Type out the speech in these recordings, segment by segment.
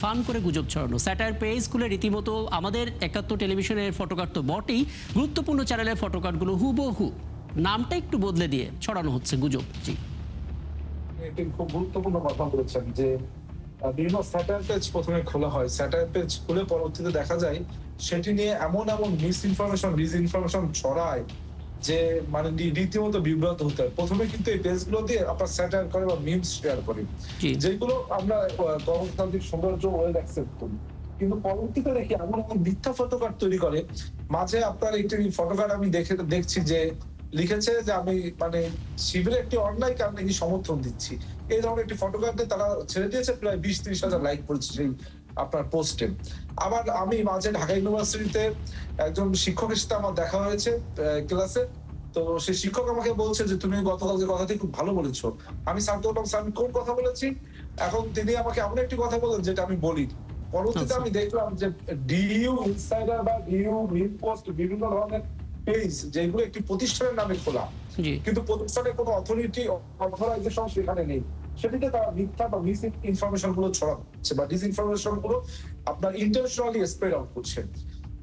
Fun করে গুজব ছড়ানো স্যাটায়ার পেজগুলো রীতিমতো আমাদের ৭১ টেলিভিশনের ফটোকার্ড তো বটেই, গুরুত্বপূর্ণ চ্যানেলের ফটোকার্ডগুলো হুবহু নামটা একটু বদলে দিয়ে ছড়ানো হচ্ছে গুজব। জি, একটি খুব গুরুত্বপূর্ণ কথা বলেছেন যে বিভিন্ন স্যাটায়ার পেজ প্রথমে খোলা হয়। স্যাটায়ার পেজ খুলে পরবর্তীতে দেখা যায় সেটি নিয়ে এমন মিস ইনফরমেশন, ডিস ইনফরমেশন ছড়ায় যে মানে রীতিমতো বিব্রত হতে হয়। প্রথমে কিন্তু এই পেজগুলো দিয়ে আপনার স্যাটায়ার করে বা মিমস শেয়ার করে। জি, যেগুলো আমরা গণতান্ত্রিক সৌন্দর্য ওয়েল অ্যাকসেপ্ট করি। কিন্তু পরবর্তীতে দেখি এমন মিথ্যা ফটোকার্ড তৈরি করে। মাঝে আপনার একটি ফটোকার্ড আমি দেখছি যে লিখেছে যে আমি মানে শিবিরের একটি অন্যায় কারণে নাকি সমর্থন দিচ্ছি। এই ধরনের একটি ফটোগ্রাফে তারা ছেড়ে দিয়েছে, প্রায় ২০-৩০ হাজার লাইক পড়েছে সেই আপনার পোস্টে। আবার আমি মাঝে ঢাকা ইউনিভার্সিটিতে একজন শিক্ষকের সাথে আমার দেখা হয়েছে ক্লাসে। তো সেই শিক্ষক আমাকে বলছে যে তুমি গতকাল যে কথাটি খুব ভালো বলেছো। আমি স্যারকে বললাম, স্যার আমি কোন কথা বলেছি? এখন তিনি আমাকে এমন একটি কথা বললেন যেটা আমি বলিনি। পরবর্তীতে আচ্ছা, আমি দেখলাম যে ডিইউ ইনসাইডার বা ডিইউ মিম পোস্ট বিভিন্ন ধরনের পেজ যেগুলো একটি প্রতিষ্ঠানের নামে খোলা, জি, কিন্তু প্রতিষ্ঠানের কোনো অথরাইজেশন সেখানে নেই। সেটিতে তারা মিথ্যা বা মিস ইনফরমেশন গুলো ছড়াচ্ছে বা ডিসইনফরমেশন গুলো আপনার ইন্টেনশনালি স্প্রেড আউট করছে।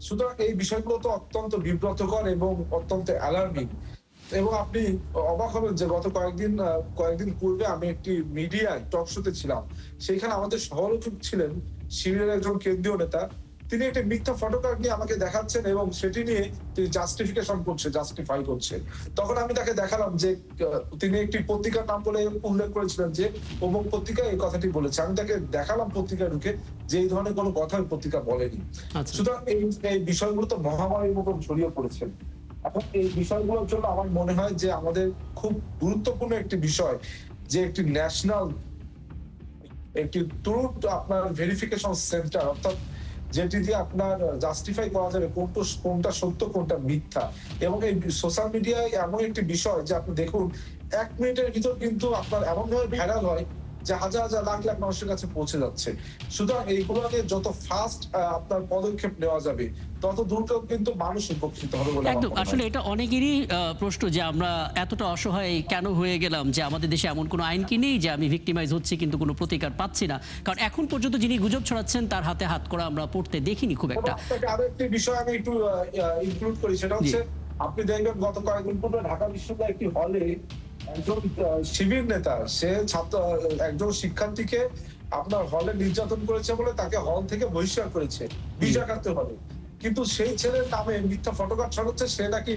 সুতরাং এই বিষয়গুলো তো অত্যন্ত বিব্রতকর এবং অত্যন্ত অ্যালার্মিং। এবং আপনি অবাক হবেন যে গত কয়েকদিন পূর্বে আমি একটি মিডিয়ায় টক শোতে ছিলাম। সেখানে আমাদের সহলোচক ছিলেন শিবিরের একজন কেন্দ্রীয় নেতা। তিনি একটা মিথ্যা ফটোকার্ড নিয়ে আমাকে দেখাচ্ছেন এবং সেটি নিয়ে তিনি জাস্টিফাই করছে। তখন আমি তাকে দেখালাম যে তিনি একটি পত্রিকার নাম বলে উল্লেখ করেছিলেন যে অমুক পত্রিকা এই কথাটি বলেছে। আমি তাকে দেখালাম পত্রিকায় ঢুকে যে এই ধরনের কোনো কথা ওই পত্রিকা বলেনি। আচ্ছা, সুতরাং এই বিষয়গুলো তো মহামারীর মতন ছড়িয়ে পড়েছে। এখন এই বিষয়গুলোর জন্য আমার মনে হয় যে আমাদের খুব গুরুত্বপূর্ণ একটি বিষয় যে একটি ন্যাশনাল একটি ট্রুথ আপনার ভেরিফিকেশন সেন্টার, অর্থাৎ যেটি দিয়ে আপনার জাস্টিফাই করা যাবে কোনটা সত্য কোনটা মিথ্যা। এবং এই সোশ্যাল মিডিয়ায় এমন একটি বিষয় যে আপনি দেখুন ১ মিনিটের ভিতর কিন্তু আপনার এমনভাবে ভাইরাল হয় যে হাজার হাজার লাখ লাখ মানুষের কাছে পৌঁছে যাচ্ছে। সুতরাং এইগুলোকে যত ফাস্ট আপনার পদক্ষেপ নেওয়া যাবে তত দ্রুত কিন্তু মানুষ উপকৃত হবে বলে আমার একদম। মনে হয়। আসলে এটা অনেকেরই প্রশ্ন যে আমরা এতটা অসহায় কেন হয়ে গেলাম, যে আমাদের দেশে এমন কোনো আইন কি নেই যে আমি ভিক্টিমাইজ হচ্ছি কিন্তু কোনো প্রতিকার পাচ্ছি না। কারণ এখন পর্যন্ত যিনি গুজব ছড়াচ্ছেন তার হাতে হাত করা আমরা পড়তে দেখিনি খুব এবং একটা। আপনাকে আরো একটি বিষয় আমি একটু ইনক্লুড করি, সেটা জি, হচ্ছে আপনি দেখবেন গত কয়েকদিন পূর্বে ঢাকা বিশ্ববিদ্যালয়ের একটি হলে একজন শিবির নেতা সে একজন শিক্ষার্থীকে আপনার হলে নির্যাতন করেছে বলে তাকে হল থেকে বহিষ্কার করেছে জি, ২০৭১ হলে। কিন্তু সেই ছেলের নামে মিথ্যা ফটোকার্ড ছড়াচ্ছে, সে নাকি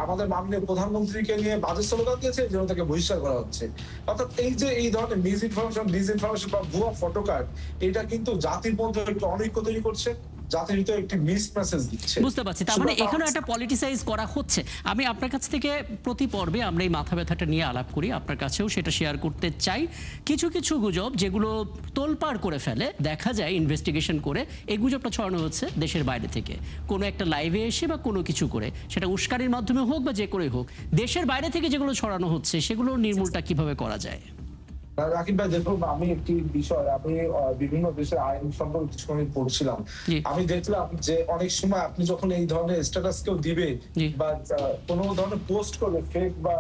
আমাদের মাননীয় প্রধানমন্ত্রীকে নিয়ে বাজে স্লোগান দিয়েছে, এই জন্য তাকে বহিষ্কার করা হচ্ছে। অর্থাৎ এই যে এই ধরনের মিস ইনফরমেশন, ডিসইনফরমেশন বা ভুয়া ফটোকার্ড, এটা কিন্তু জাতির মধ্যে একটু অনৈক্য তৈরি করছে, জাতির ভিতরে একটি মিস মেসেজ দিচ্ছে। বুঝতে পারছি। তার মানে এখানেও একটা পলিটিসাইজ করা হচ্ছে। আমি আপনার কাছ থেকে প্রতি পর্বে আমরা এই মাথা ব্যথাটা নিয়ে আলাপ করি, আপনার কাছেও সেটা শেয়ার করতে চাই। কিছু কিছু গুজব যেগুলো তোলপাড় করে ফেলে, দেখা যায় ইনভেস্টিগেশন করে এই গুজবটা ছড়ানো হচ্ছে দেশের বাইরে থেকে কোনো একটা লাইভে এসে বা কোনো কিছু করে, সেটা উস্কানির মাধ্যমে হোক বা যে করে হোক, দেশের বাইরে থেকে যেগুলো ছড়ানো হচ্ছে সেগুলোর নির্মূলটা কিভাবে করা যায়? রাকিব ভাই দেখুন, আমি একটি বিষয় আমি বিভিন্ন দেশের আইন সম্পর্কে কিছু আমি পড়ছিলাম। জি, আমি দেখলাম যে অনেক সময় আপনি যখন এই ধরনের স্ট্যাটাস কেউ দিবে জি, বা কোনো ধরনের পোস্ট করবে ফেক বা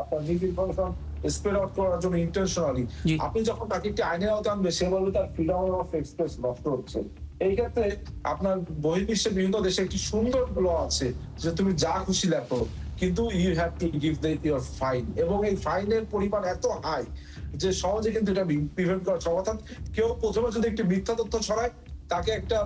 আপনার মিস ইনফরমেশন স্প্রেড আউট করার জন্য ইন্টেনশনালি, জি, আপনি যখন তাকে একটি আইনের আওতায় আনবে সে বলবে তার ফ্রিডম অফ এক্সপ্রেস নষ্ট হচ্ছে। এই ক্ষেত্রে আপনার বহির্বিশ্বের বিভিন্ন দেশে একটি সুন্দর ল আছে যে তুমি যা খুশি লেখো, কিন্তু you have to give your fine, এবং এই ফাইনের পরিমাণ এত হাই যে সহজে কিন্তু এটা প্রিভেন্ট করা সম্ভব। অর্থাৎ কেউ প্রথমে যদি একটি মিথ্যা তথ্য ছড়ায় তাকে একটা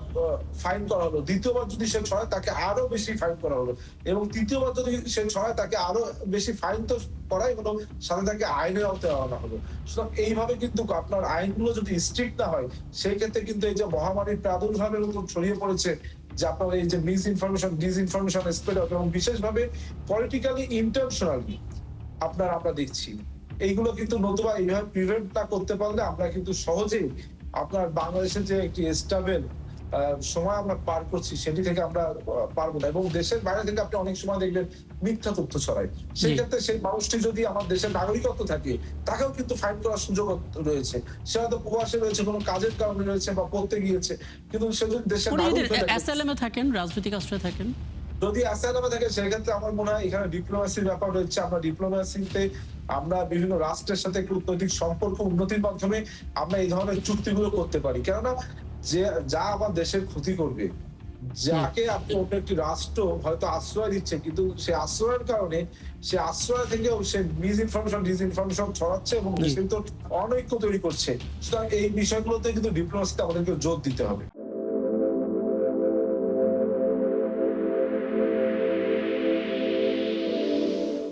ফাইন করা হলো, দ্বিতীয়বার যদি সে ছড়ায় তাকে আরো বেশি ফাইন করা হলো, এবং তৃতীয়বার যদি সে ছড়ায় তাকে আরো বেশি ফাইন তো করাই হলো, সাথে তাকে আইনের আওতায় আনা হলো। সুতরাং এইভাবে কিন্তু আপনার আইনগুলো যদি স্ট্রিক্ট না হয় সেই ক্ষেত্রে কিন্তু এই যে মহামারীর প্রাদুর্ভাবের মতো ছড়িয়ে পড়েছে যে আপনার এই যে miss information, disinformation spread out, এবং বিশেষভাবে পলিটিক্যালি ইন্টেনশনালি আমরা দেখছি এইগুলো কিন্তু, নতুবা এইভাবে প্রিভেন্ট না করতে পারলে আমরা কিন্তু সহজেই আপনার বাংলাদেশের যে একটি স্টেবল সময় আমরা পার করছি সেটি থেকে আমরা পারবো না। এবং দেশের বাইরে থেকে আপনি অনেক সময় দেখবেন মিথ্যা তথ্য ছড়ায়, সেই জি। ক্ষেত্রে সেই মানুষটি যদি আমার দেশের নাগরিকত্ব থাকে তাকেও কিন্তু ফাইন করার সুযোগ রয়েছে। সে হয়তো প্রবাসে রয়েছে, কোনো কাজের কারণে রয়েছে বা পড়তে গিয়েছে, কিন্তু সে যদি দেশের উনি যদি নাগরিক হয়ে থাকে, অ্যাসাইলামে থাকেন, রাজনৈতিক আশ্রয়ে থাকেন। যদি অ্যাসাইলামে থাকে সেক্ষেত্রে আমার মনে হয় এখানে ডিপ্লোম্যাসির ব্যাপার রয়েছে। আমরা ডিপ্লোম্যাসিতে আমরা বিভিন্ন রাষ্ট্রের সাথে কূটনৈতিক সম্পর্ক উন্নতির মাধ্যমে আমরা এই ধরনের চুক্তিগুলো করতে পারি। কেননা যে যা আমার দেশের ক্ষতি করবে, যাকে আপনি অন্য একটি রাষ্ট্র হয়তো আশ্রয় দিচ্ছে, কিন্তু সে আশ্রয়ের কারণে সে আশ্রয় থেকেও সে মিস ইনফরমেশন ডিসইনফরমেশন ছড়াচ্ছে এবং দেশের তো অনৈক্য তৈরি করছে। সুতরাং এই বিষয়গুলোতে কিন্তু ডিপ্লোমেসিতে আমাদেরকে জোর দিতে হবে।